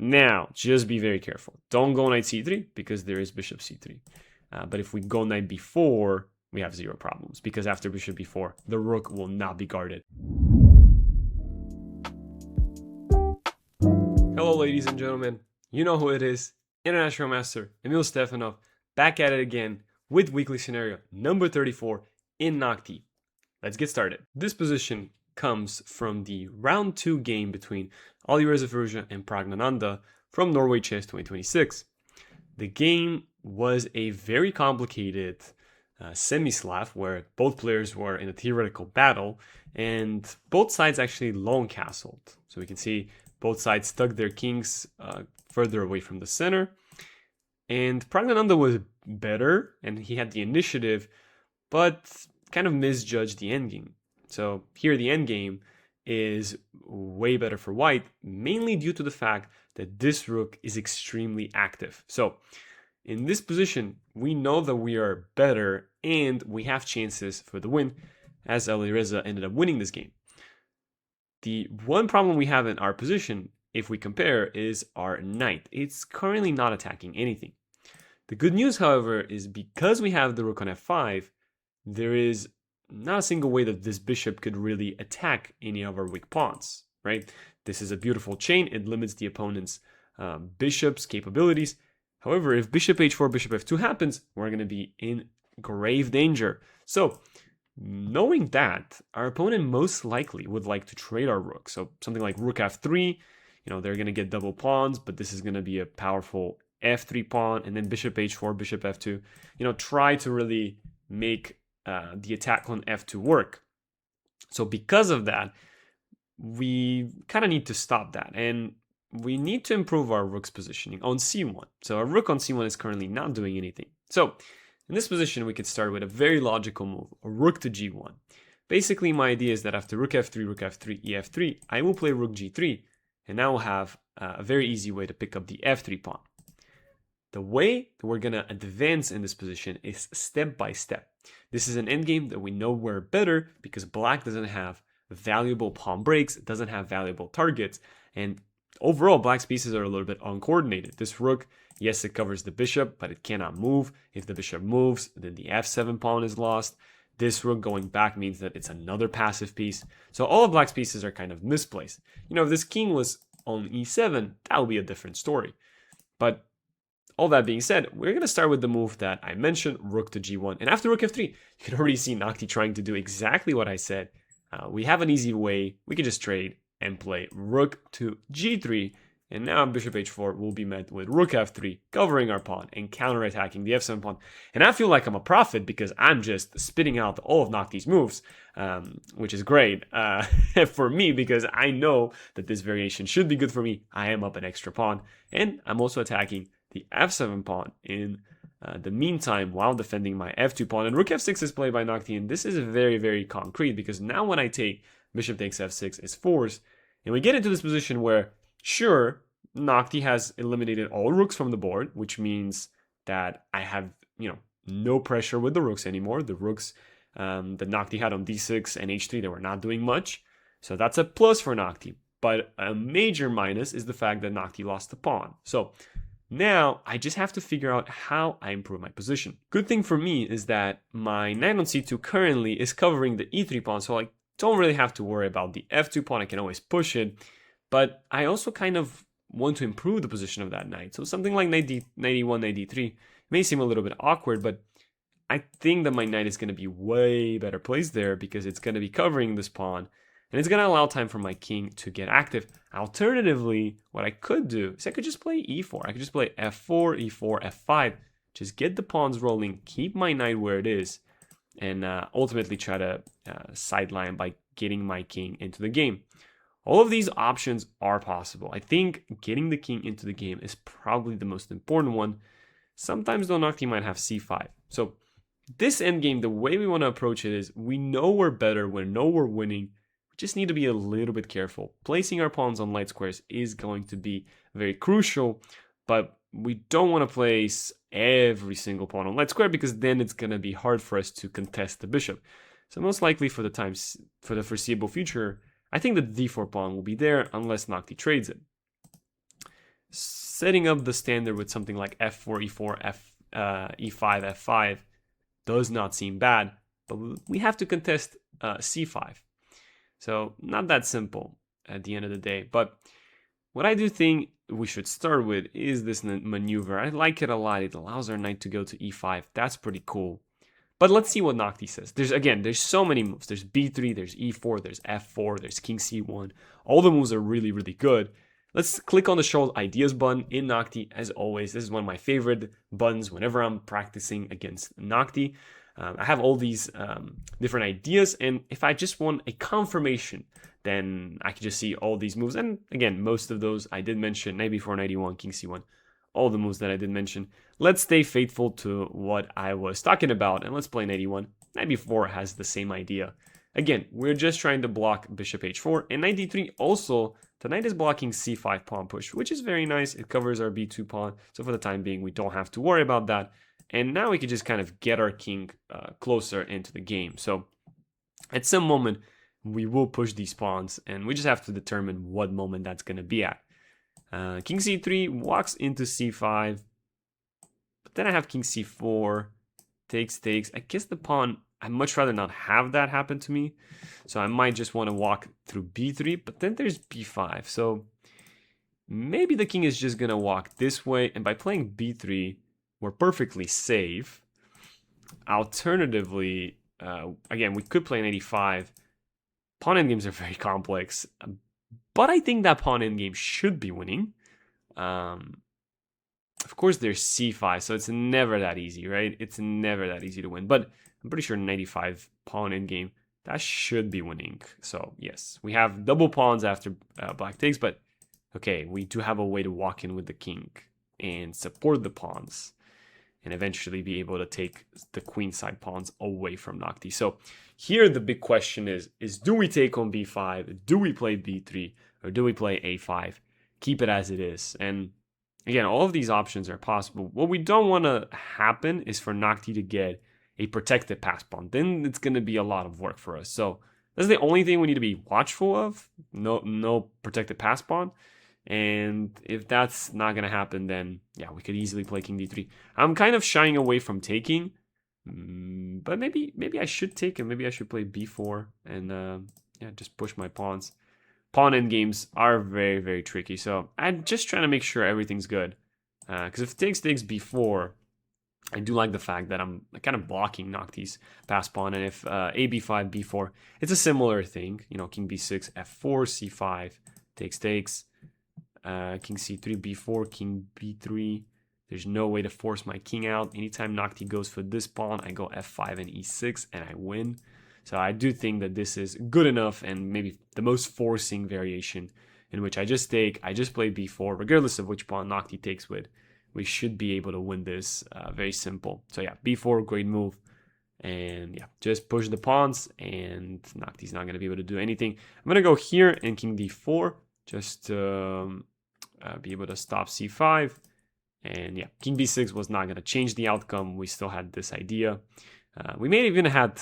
Now, just be very careful. Don't go knight c3 because there is bishop c3. But if we go knight b4, we have zero problems because after bishop b4, the rook will not be guarded. Hello, ladies and gentlemen. You know who it is. International Master Emil Stefanov back at it again with weekly scenario number 34 in Noctie. Let's get started. This position comes from the round 2 game between Alireza Firouzja and Praggnanandhaa from Norway Chess 2026. The game was a very complicated Semi-Slav where both players were in a theoretical battle and both sides actually lone castled. So we can see both sides stuck their kings further away from the center. And Praggnanandhaa was better and he had the initiative, but kind of misjudged the endgame. So here the endgame is way better for white, mainly due to the fact that this rook is extremely active. So in this position, we know that we are better and we have chances for the win, as Alireza ended up winning this game. The one problem we have in our position, if we compare, is our knight. It's currently not attacking anything. The good news, however, is because we have the rook on f5, there is not a single way that this bishop could really attack any of our weak pawns, right? This is a beautiful chain. It limits the opponent's bishop's capabilities. However, if bishop h4, bishop f2 happens, we're going to be in grave danger. So, knowing that, our opponent most likely would like to trade our rook. So, something like rook f3, they're going to get double pawns, but this is going to be a powerful f3 pawn, and then bishop h4, bishop f2, try to really make the attack on f2 work. So because of that, we kind of need to stop that, and we need to improve our rook's positioning on c1. So our rook on c1 is currently not doing anything. So in this position, we could start with a very logical move, a rook to g1. Basically, my idea is that after rook f3, ef3, I will play rook g3, and now we'll have a very easy way to pick up the f3 pawn. The way that we're going to advance in this position is step by step. This is an endgame that we know we're better because black doesn't have valuable pawn breaks, it doesn't have valuable targets, and overall black's pieces are a little bit uncoordinated. This rook, yes, it covers the bishop, but it cannot move. If the bishop moves, then the f7 pawn is lost. This rook going back means that it's another passive piece. So all of black's pieces are kind of misplaced. If this king was on e7, that would be a different story. But all that being said, we're going to start with the move that I mentioned, rook to g1. And after rook f3, you can already see Noctie trying to do exactly what I said. We have an easy way. We can just trade and play rook to g3. And now bishop h4 will be met with rook f3, covering our pawn and counterattacking the f7 pawn. And I feel like I'm a prophet because I'm just spitting out all of Noctie's moves, which is great for me because I know that this variation should be good for me. I am up an extra pawn, and I'm also attacking the f7 pawn in the meantime while defending my f2 pawn. And rook f6 is played by Noctie, and this is very, very concrete because now when I take bishop takes f6 is forced, and we get into this position where, sure, Noctie has eliminated all rooks from the board, which means that I have, no pressure with the rooks anymore. The rooks that Noctie had on d6 and h3, they were not doing much. So that's a plus for Noctie. But a major minus is the fact that Noctie lost the pawn. So now I just have to figure out how I improve my position. Good thing for me is that my knight on c2 currently is covering the e3 pawn, so I don't really have to worry about the f2 pawn. I can always push it, but I also kind of want to improve the position of that knight. So something like knight e1, knight d3 may seem a little bit awkward, but I think that my knight is going to be way better placed there because it's going to be covering this pawn, and it's going to allow time for my king to get active. Alternatively, what I could do is I could just play e4. I could just play f4, e4, f5. Just get the pawns rolling, keep my knight where it is, and ultimately try to sideline by getting my king into the game. All of these options are possible. I think getting the king into the game is probably the most important one. Sometimes though, Noctie might have c5. So this endgame, the way we want to approach it is we know we're better, we know we're winning. Just need to be a little bit careful. Placing our pawns on light squares is going to be very crucial, but we don't want to place every single pawn on light square because then it's going to be hard for us to contest the bishop. So most likely for the foreseeable future, I think the d4 pawn will be there unless Noctie trades it. setting up the standard with something like f4, e4, e5, f5 does not seem bad, but we have to contest c5. So not that simple at the end of the day. But what I do think we should start with is this maneuver. I like it a lot. It allows our knight to go to e5. That's pretty cool. But let's see what Noctie says. There's so many moves. There's b3, there's e4, there's f4, there's king c1. All the moves are really, really good. Let's click on the Show Ideas button in Noctie. As always, this is one of my favorite buttons whenever I'm practicing against Noctie. I have all these different ideas, and if I just want a confirmation, then I can just see all these moves. And again, most of those I did mention, knight b4, knight e1, king c1, all the moves that I did mention. Let's stay faithful to what I was talking about, and let's play knight e1. Knight b4 has the same idea. Again, we're just trying to block bishop h4, and knight d3 also, the knight is blocking c5 pawn push, which is very nice. It covers our b2 pawn, so for the time being, we don't have to worry about that. And now we can just kind of get our king closer into the game. So at some moment, we will push these pawns, and we just have to determine what moment that's going to be at. King c3 walks into c5, but then I have king c4, takes. I guess the pawn, I'd much rather not have that happen to me. So I might just want to walk through b3, but then there's b5. So maybe the king is just going to walk this way, and by playing b3, we're perfectly safe. Alternatively, again, we could play an 85. Pawn endgames are very complex, but I think that pawn endgame should be winning. Of course, there's c5, so it's never that easy, right? It's never that easy to win, but I'm pretty sure 95 pawn endgame, that should be winning. So yes, we have double pawns after black takes, but okay, we do have a way to walk in with the king and support the pawns, and eventually be able to take the queenside pawns away from Noctie. So here the big question is do we take on b5, do we play b3, or do we play a5? Keep it as it is. And again, all of these options are possible. What we don't want to happen is for Noctie to get a protected pass pawn. Then it's going to be a lot of work for us. So that's the only thing we need to be watchful of. No protected pass pawn. And if that's not going to happen, then yeah, we could easily play king d3. I'm kind of shying away from taking, but maybe I should take, and maybe I should play b4 and yeah, just push my pawns. Pawn endgames are very, very tricky, so I'm just trying to make sure everything's good. Because if takes b4, I do like the fact that I'm kind of blocking Noctie's pass pawn, and if a b5, b4, it's a similar thing. You know, king b6, f4, c5, takes. King c3, b4, king b3. There's no way to force my king out. Anytime Noctie goes for this pawn, I go f5 and e6, and I win. So I do think that this is good enough, and maybe the most forcing variation in which I just play b4, regardless of which pawn Noctie takes with. We should be able to win this. Very simple. So yeah, b4, great move. And yeah, just push the pawns, and Noctie's not going to be able to do anything. I'm going to go here and king d4, just to be able to stop c5. And yeah, king b6 was not going to change the outcome. We still had this idea. We may even had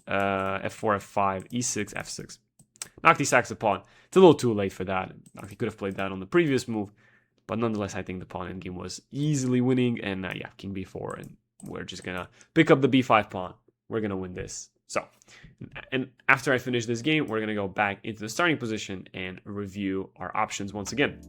f4, f5, e6, f6. Noctie sacks the pawn. It's a little too late for that. Noctie could have played that on the previous move. But nonetheless, I think the pawn endgame was easily winning. And yeah, king b4. And we're just going to pick up the b5 pawn. We're going to win this. So, and after I finish this game, we're going to go back into the starting position and review our options once again.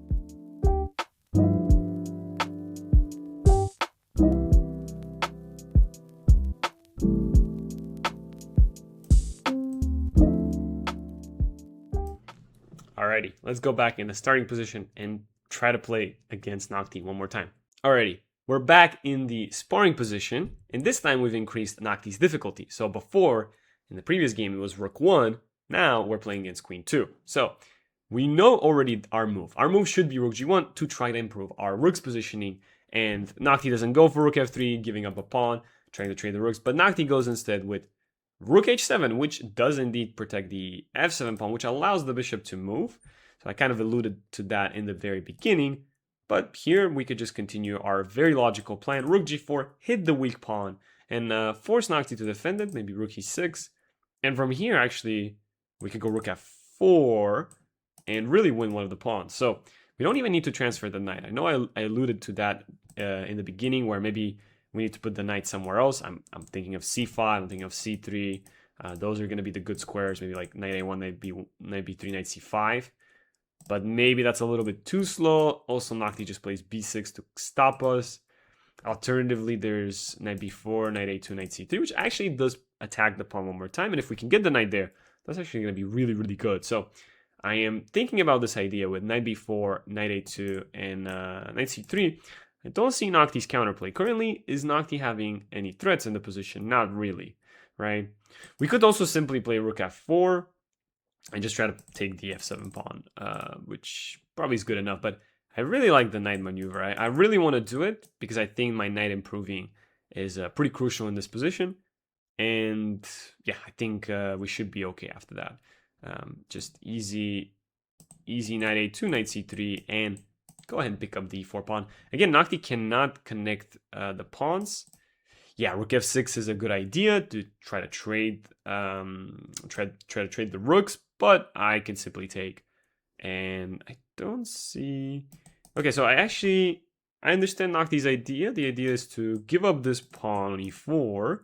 Alrighty, let's go back in the starting position and try to play against Noctie one more time. Alrighty, we're back in the sparring position, and this time we've increased Noctie's difficulty. So before, in the previous game, it was Rook 1. Now we're playing against Queen 2. So we know already our move. Our move should be Rook G1 to try to improve our Rook's positioning, and Noctie doesn't go for Rook F3, giving up a pawn, trying to trade the Rooks, but Noctie goes instead with Rook H7, which does indeed protect the F7 pawn, which allows the bishop to move. So I kind of alluded to that in the very beginning. But here we could just continue our very logical plan. Rook G4, hit the weak pawn, and force Noctie to defend it, maybe Rook E6. And from here, actually, we could go Rook F4 and really win one of the pawns. So We don't even need to transfer the knight. I know I alluded to that in the beginning, where maybe we need to put the knight somewhere else. I'm thinking of c5, I'm thinking of c3. Those are going to be the good squares, maybe like knight a1, knight b3, knight c5. But maybe that's a little bit too slow. Also, Noctie just plays b6 to stop us. Alternatively, there's knight b4, knight a2, knight c3, which actually does attack the pawn one more time. And if we can get the knight there, that's actually going to be really, really good. So I am thinking about this idea with knight b4, knight a2, and knight c3. I don't see Noctie's counterplay. Currently, is Noctie having any threats in the position? Not really, right? We could also simply play rook f4 and just try to take the f7 pawn, which probably is good enough. But I really like the knight maneuver. I really want to do it because I think my knight improving is pretty crucial in this position. And yeah, I think we should be okay after that. Just easy knight a2, knight c3, and go ahead and pick up the e4 pawn. Again, Noctie cannot connect the pawns. Yeah, rook f6 is a good idea to try to trade, try to trade the rooks, but I can simply take. And I don't see. Okay, so I understand Noctie's idea. The idea is to give up this pawn on e4,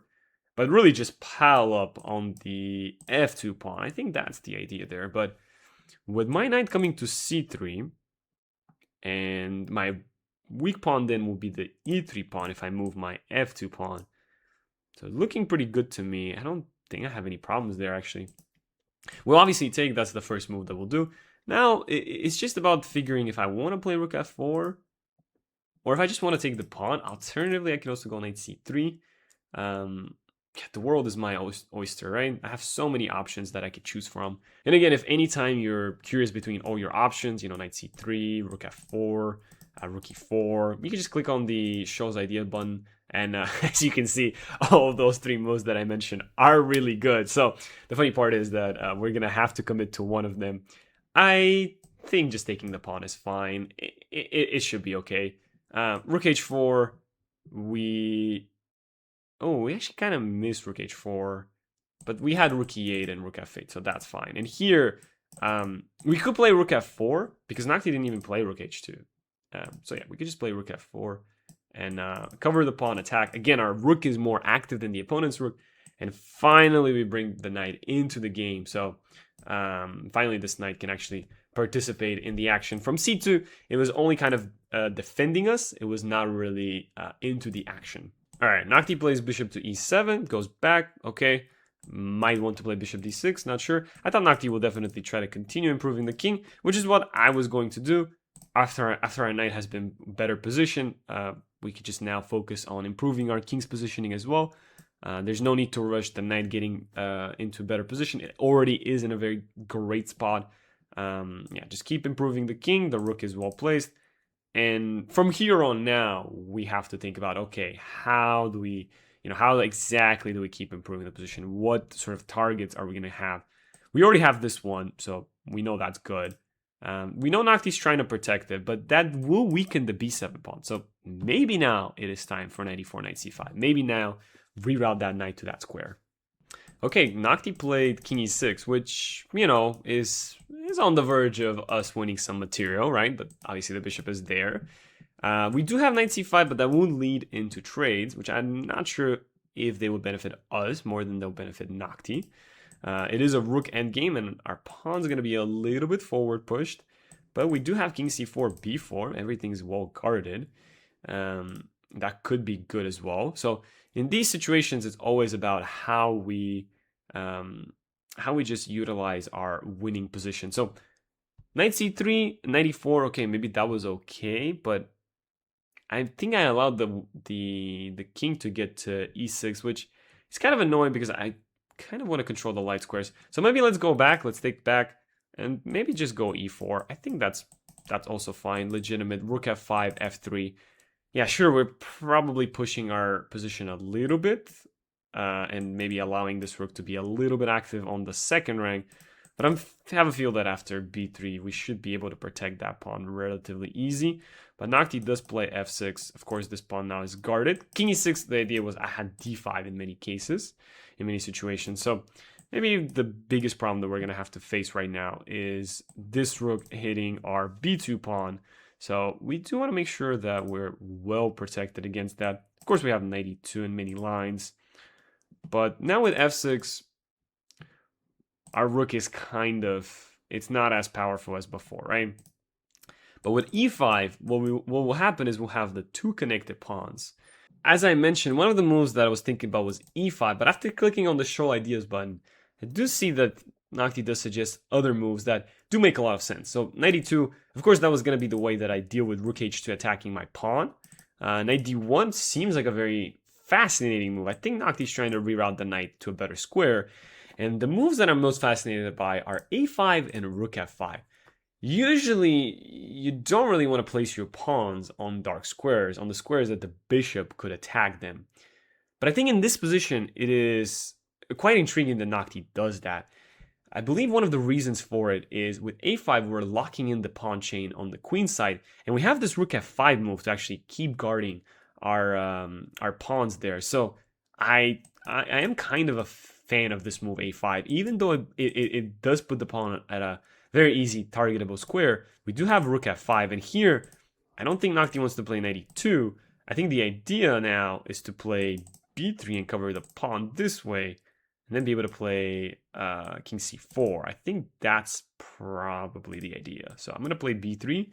but really just pile up on the f2 pawn. I think that's the idea there. But with my knight coming to c3, and my weak pawn then will be the e3 pawn if I move my f2 pawn. So looking pretty good to me. I don't think I have any problems there, actually. We'll obviously take. That's the first move that we'll do. Now, it's just about figuring if I want to play rook f4, or if I just want to take the pawn. Alternatively, I can also go knight c3. The world is my oyster, right? I have so many options that I could choose from. And again, if anytime you're curious between all your options, you know, knight c3, rook f4, rook e4, you can just click on the shows idea button. And as you can see, all of those three moves that I mentioned are really good. So the funny part is that we're going to have to commit to one of them. I think just taking the pawn is fine. It should be okay. Rook h4, we actually kind of missed rook h4, but we had rook e8 and rook f8, so that's fine. And here, we could play rook f4, because Noctie didn't even play rook h2. So yeah, we could just play rook f4 and cover the pawn attack. Again, our rook is more active than the opponent's rook. And finally, we bring the knight into the game. So finally, this knight can actually participate in the action. From c2, it was only kind of defending us. It was not really into the action. All right, Noctie plays bishop to e7, goes back. Okay, might want to play bishop d6, not sure. I thought Noctie will definitely try to continue improving the king, which is what I was going to do. After our knight has been better positioned, we could just now focus on improving our king's positioning as well. There's no need to rush the knight getting into a better position. It already is in a very great spot. Yeah, just keep improving the king. The rook is well placed. And from here on now, we have to think about, okay, how do we, how exactly do we keep improving the position? What sort of targets are we going to have? We already have this one, so we know that's good. We know Noctie's trying to protect it, but that will weaken the b7 pawn. So maybe now it is time for knight e4, knight c5. Maybe now reroute that knight to that square. Okay, Noctie played king e6, which, is on the verge of us winning some material, right? But obviously the bishop is there. We do have knight c5, but that won't lead into trades, which I'm not sure if they will benefit us more than they'll benefit Noctie. It is a rook endgame, and our pawn's going to be a little bit forward pushed. But we do have king c4, b4. Everything's well guarded. That could be good as well. So in these situations, it's always about how we just utilize our winning position. So knight c3, knight e4. Okay, maybe that was okay, but I think I allowed the king to get to e6, which is kind of annoying because I kind of want to control the light squares. So maybe let's go back. Let's take back and maybe just go e4. I think that's also fine. Legitimate. Rook f5, f3. Yeah, sure, we're probably pushing our position a little bit and maybe allowing this rook to be a little bit active on the second rank. But I have a feel that after b3, we should be able to protect that pawn relatively easy. But Noctie does play f6. Of course, this pawn now is guarded. King e6, the idea was I had d5 in many cases, in many situations. So maybe the biggest problem that we're going to have to face right now is this rook hitting our b2 pawn. So we do want to make sure that we're well protected against that. Of course, we have knight e2 in many lines. But now with f6, our rook is it's not as powerful as before, right? But with e5, what will happen is we'll have the two connected pawns. As I mentioned, one of the moves that I was thinking about was e5, but after clicking on the show ideas button, I do see that Noctie does suggest other moves that do make a lot of sense. So knight e2, of course, that was going to be the way that I deal with rook h2 attacking my pawn. Knight d1 seems like a very fascinating move. I think Noctie's trying to reroute the knight to a better square. And the moves that I'm most fascinated by are a5 and rook f5. Usually, you don't really want to place your pawns on dark squares, on the squares that the bishop could attack them. But I think in this position, it is quite intriguing that Noctie does that. I believe one of the reasons for it is with a5, we're locking in the pawn chain on the queen side, and we have this rook f5 move to actually keep guarding our pawns there. So I am kind of a fan of this move a5, even though it does put the pawn at a very easy targetable square. We do have rook f5, and here I don't think Noctie wants to play knight e2. I think the idea now is to play b3 and cover the pawn this way, and then be able to play king c4. I think that's probably the idea. So I'm going to play b3,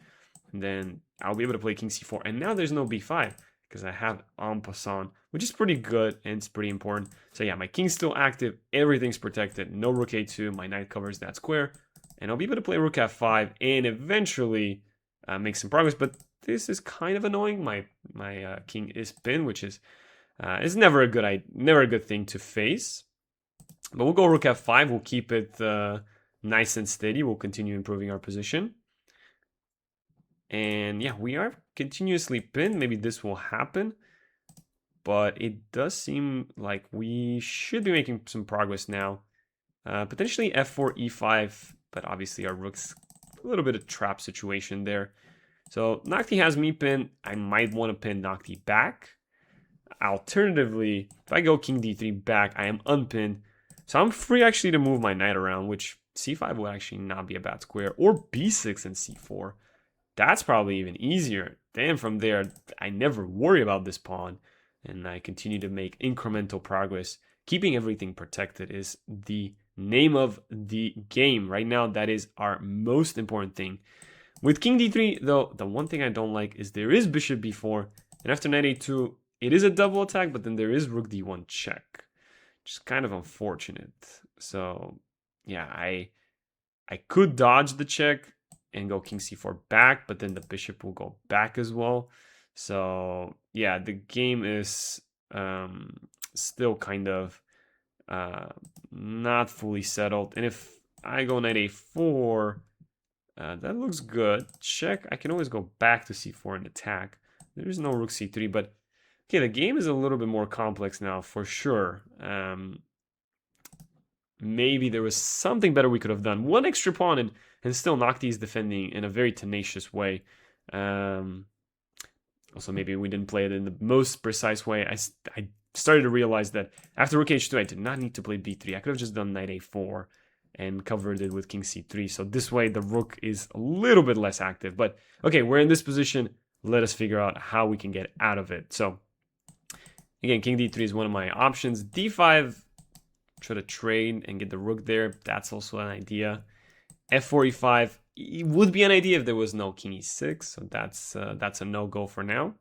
and then I'll be able to play king c4. And now there's no b5, because I have en passant, which is pretty good, and it's pretty important. So yeah, my king's still active, everything's protected, no rook a2, my knight covers that square, and I'll be able to play rook f5 and eventually make some progress. But this is kind of annoying. My king is pinned, which is never a good thing to face. But we'll go rook f5. We'll keep it nice and steady. We'll continue improving our position. And yeah, we are continuously pinned. Maybe this will happen. But it does seem like we should be making some progress now. Potentially f4, e5. But obviously our rook's a little bit of trap situation there. So Noctie has me pinned. I might want to pin Noctie back. Alternatively, if I go king d3 back, I am unpinned. So I'm free actually to move my knight around, which c5 would actually not be a bad square. Or b6 and c4. That's probably even easier. Then from there, I never worry about this pawn. And I continue to make incremental progress. Keeping everything protected is the name of the game. Right now, that is our most important thing. With king d3, though, the one thing I don't like is there is bishop b4. And after knight a2, it is a double attack, but then there is rook d1 check. Which is kind of unfortunate. So, yeah, I could dodge the check and go king c4 back, but then the bishop will go back as well. So, yeah, the game is still kind of not fully settled. And if I go knight a4, that looks good. Check, I can always go back to c4 and attack. There's no rook c3, but okay, the game is a little bit more complex now, for sure. Maybe there was something better we could have done. One extra pawn, and still Noctie is defending in a very tenacious way. Also, maybe we didn't play it in the most precise way. I started to realize that after rook h2, I did not need to play b3. I could have just done knight a4 and covered it with king c3. So this way, the rook is a little bit less active. But okay, we're in this position. Let us figure out how we can get out of it. So again, king d3 is one of my options. d5, try to trade and get the rook there. That's also an idea. f4, e5, it would be an idea if there was no king e6. So that's a no-go for now.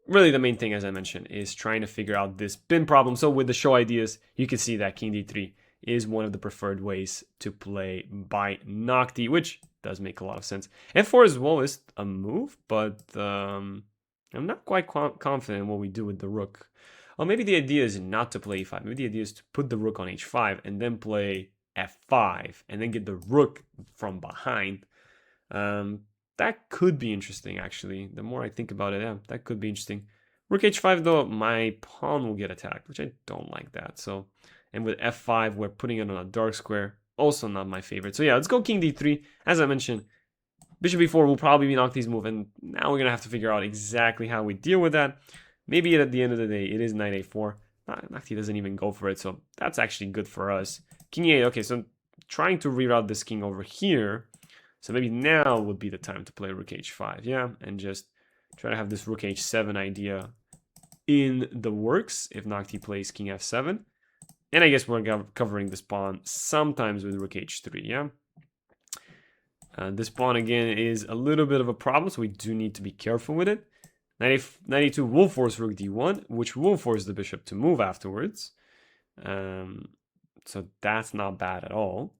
Really, the main thing, as I mentioned, is trying to figure out this pin problem. So with the show ideas, you can see that king d3 is one of the preferred ways to play by Noctie, which does make a lot of sense. f4 as well is a move, but I'm not quite confident in what we do with the rook. Or maybe the idea is not to play e5. Maybe the idea is to put the rook on h5 and then play f5 and then get the rook from behind. That could be interesting, actually. The more I think about it, yeah, that could be interesting. Rook h5, though, my pawn will get attacked, which I don't like that. So, and with f5, we're putting it on a dark square. Also not my favorite. So yeah, let's go king d3. As I mentioned, bishop b4 will probably be Noctie's move, and now we're going to have to figure out exactly how we deal with that. Maybe at the end of the day, it is knight a4. Noctie doesn't even go for it, so that's actually good for us. King e8, okay, so I'm trying to reroute this king over here. So maybe now would be the time to play rook h5, yeah? And just try to have this rook h7 idea in the works if Noctie plays king f7. And I guess we're covering this pawn sometimes with rook h3, yeah? This pawn, again, is a little bit of a problem, so we do need to be careful with it. 92 will force rook d1, which will force the bishop to move afterwards. So that's not bad at all.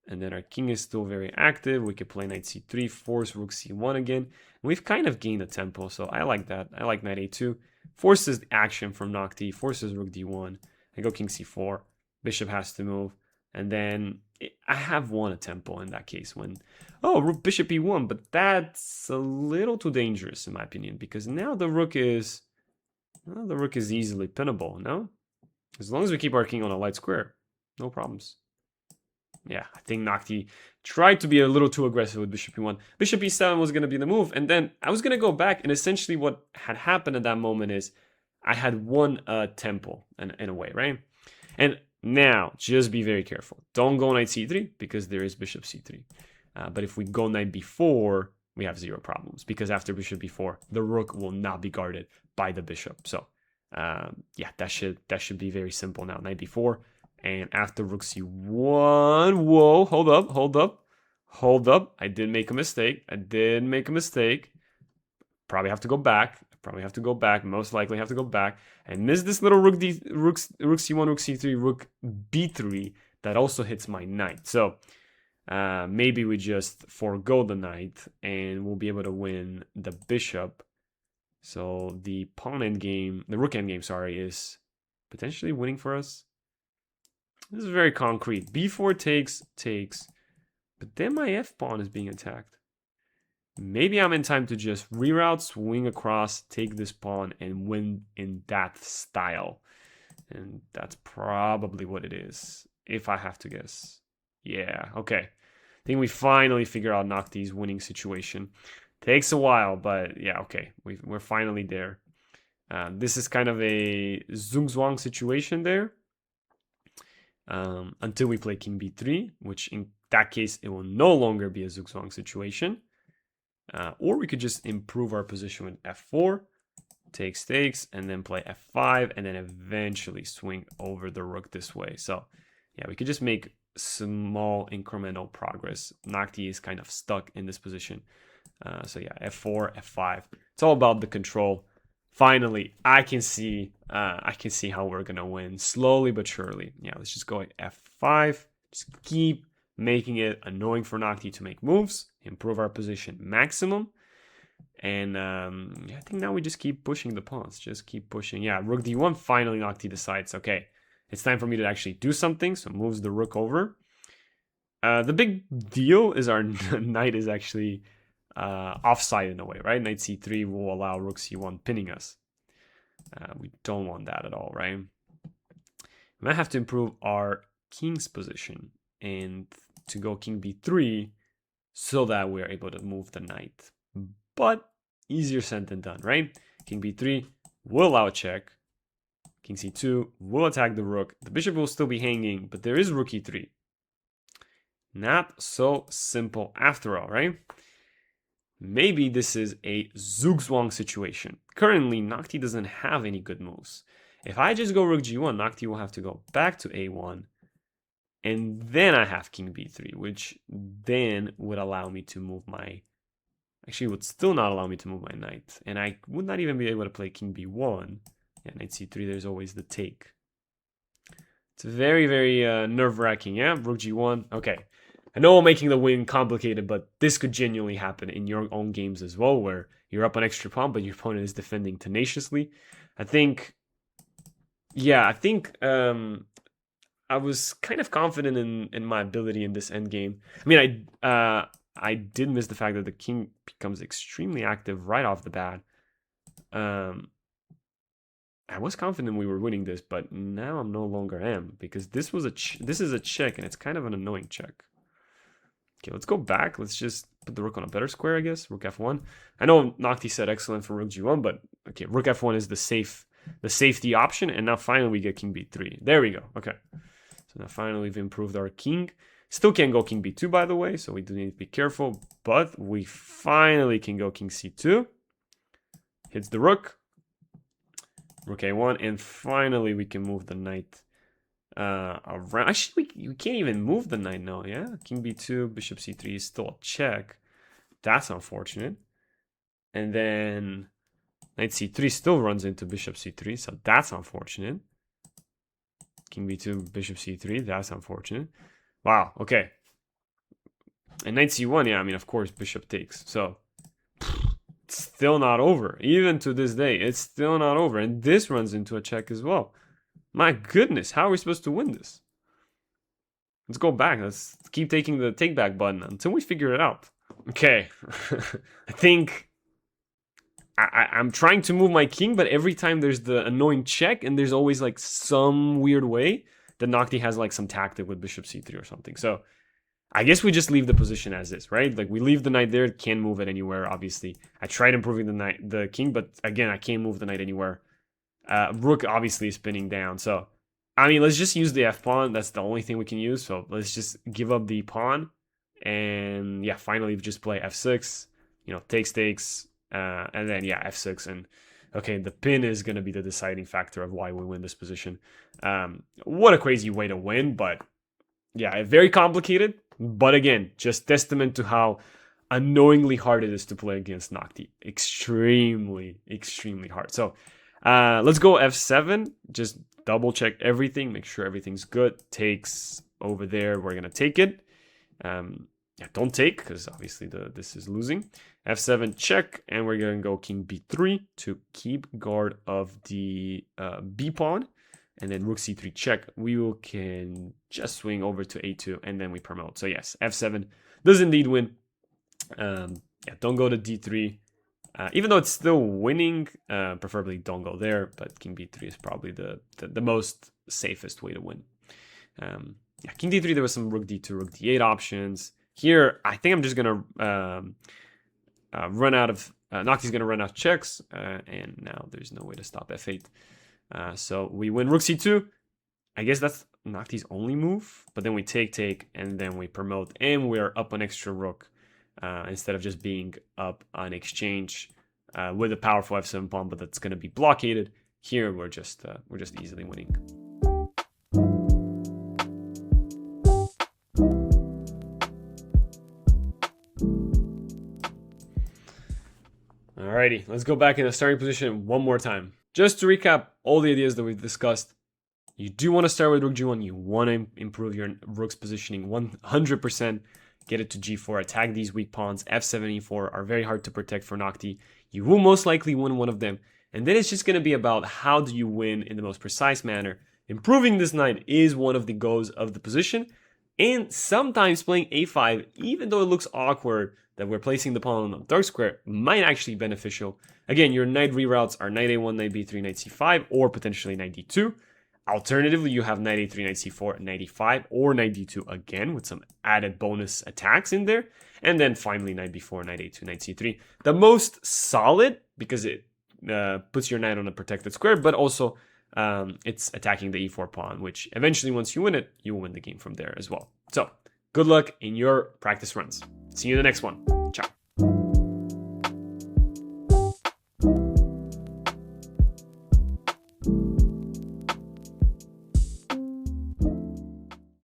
And then our king is still very active. We could play knight c3, force rook c1 again. And we've kind of gained a tempo, so I like that. I like knight a2. Forces action from Noctie, forces rook d1. I go king c4. Bishop has to move. And then I have won a tempo in that case when... Oh, rook bishop e1, but that's a little too dangerous in my opinion, because now the rook is... Well, the rook is easily pinnable, no? As long as we keep our king on a light square, no problems. Yeah, I think Noctie tried to be a little too aggressive with bishop e1. Bishop e7 was going to be the move, and then I was going to go back, and essentially what had happened at that moment is I had won a tempo in a way, right? And now, just be very careful. Don't go knight c3, because there is bishop c3. But if we go knight b4, we have zero problems, because after bishop b4, the rook will not be guarded by the bishop. So, yeah, that should be very simple now. Knight b4. And after rook c1, whoa, hold up. I did make a mistake. Probably have to go back. Most likely have to go back. And miss this little rook c1, rook c3, rook b3 that also hits my knight. So maybe we just forego the knight and we'll be able to win the bishop. So the pawn endgame, the rook endgame, sorry, is potentially winning for us. This is very concrete. b4 takes, but then my f pawn is being attacked. Maybe I'm in time to just reroute, swing across, take this pawn, and win in that style. And that's probably what it is, if I have to guess. Yeah, okay. I think we finally figure out Noctie's winning situation. Takes a while, but yeah, okay. We're finally there. This is kind of a zugzwang situation there. Until we play king b3, which in that case, it will no longer be a zugzwang situation. Or we could just improve our position with f4, takes, and then play f5, and then eventually swing over the rook this way. So yeah, we could just make small incremental progress. Noctie is kind of stuck in this position. So yeah, f4, f5. It's all about the control. Finally, I can see how we're gonna win slowly but surely. Yeah, let's just go f5. Just keep making it annoying for Noctie to make moves, improve our position maximum, and yeah, I think now we just keep pushing the pawns. Just keep pushing. Yeah, rook d1. Finally, Noctie decides, okay, it's time for me to actually do something. So moves the rook over. The big deal is our knight is actually offside in a way, right? Knight c3 will allow rook c1 pinning us. We don't want that at all, right? We might have to improve our king's position and to go king b3 so that we're able to move the knight. But easier said than done, right? King b3 will allow a check. King c2 will attack the rook. The bishop will still be hanging, but there is rook e3. Not so simple after all, right? Maybe this is a zugzwang situation. Currently, Noctie doesn't have any good moves. If I just go rook g1, Noctie will have to go back to a1, and then I have king b3, which then would allow me to move my... Actually, would still not allow me to move my knight, and I would not even be able to play king b1. Yeah, knight c3, there's always the take. It's very, very nerve-wracking, yeah? Rook g1, okay. I know I'm making the win complicated, but this could genuinely happen in your own games as well, where you're up an extra pawn, but your opponent is defending tenaciously. I think I was kind of confident in my ability in this endgame. I mean, I did miss the fact that the king becomes extremely active right off the bat. I was confident we were winning this, but now I'm no longer am, because this is a check, and it's kind of an annoying check. Okay, let's go back. Let's just put the rook on a better square, I guess. Rook f1. I know Noctie said excellent for rook g1, but okay, rook f1 is the safe the safety option. And now finally we get king b3. There we go. Okay. So now finally we've improved our king. Still can't go king b2, by the way, so we do need to be careful. But we finally can go king c2. Hits the rook. Rook a1, and finally we can move the knight around. Actually, we can't even move the knight now, yeah? King b2, bishop c3 is still a check. That's unfortunate. And then knight c3 still runs into bishop c3, so that's unfortunate. King b2, bishop c3, that's unfortunate. Wow, okay. And knight c1, yeah, I mean, of course, bishop takes. So, it's still not over. Even to this day, it's still not over. And this runs into a check as well. My goodness, how are we supposed to win this? Let's go back. Let's keep taking the take back button until we figure it out. Okay. I think I'm trying to move my king, but every time there's the annoying check, and there's always like some weird way that Noctie has like some tactic with bishop c3 or something. So I guess we just leave the position as is, right? Like we leave the knight there, can't move it anywhere, obviously. I tried improving the king, but again, I can't move the knight anywhere. Rook obviously is spinning down, so I mean, let's just use the f pawn. That's the only thing we can use. So let's just give up the pawn, and yeah, finally we just play f6. You know, takes, and then yeah, f6, and okay, the pin is gonna be the deciding factor of why we win this position. What a crazy way to win, but yeah, very complicated. But again, just testament to how annoyingly hard it is to play against Noctie. Extremely, extremely hard. So let's go f7. Just double check everything, make sure everything's good. Takes over there, we're gonna take it. Yeah, don't take, because obviously this is losing. f7 check, and we're gonna go king b3 to keep guard of the b pawn, and then rook c3 check. We can just swing over to a2, and then we promote. So yes, f7 does indeed win. Yeah, don't go to d3. Even though it's still winning, preferably don't go there, but king b3 is probably the most safest way to win. Yeah, king d3, there was some rook d2, rook d8 options. Here, I think I'm just going to run out of... Noctie's going to run out checks, and now there's no way to stop f8. So we win rook c2. I guess that's Noctie's only move, but then we take, and then we promote, and we're up an extra rook. Instead of just being up on exchange with a powerful f7 pawn, but that's going to be blockaded. Here we're just easily winning. Alrighty, let's go back in the starting position one more time. Just to recap all the ideas that we've discussed. You do want to start with rook g1. You want to improve your rook's positioning 100%. Get it to g4, attack these weak pawns. f7, e4 are very hard to protect for Noctie. You will most likely win one of them. And then it's just going to be about how do you win in the most precise manner. Improving this knight is one of the goals of the position. And sometimes playing a5, even though it looks awkward that we're placing the pawn on the dark square, might actually be beneficial. Again, your knight reroutes are knight a1, knight b3, knight c5, or potentially knight d2. Alternatively, you have knight a3, knight c4, knight e5, or knight d2 again with some added bonus attacks in there. And then finally knight b4, knight a2, knight c3. The most solid, because it puts your knight on a protected square, but also it's attacking the e4 pawn, which eventually once you win it, you will win the game from there as well. So good luck in your practice runs. See you in the next one.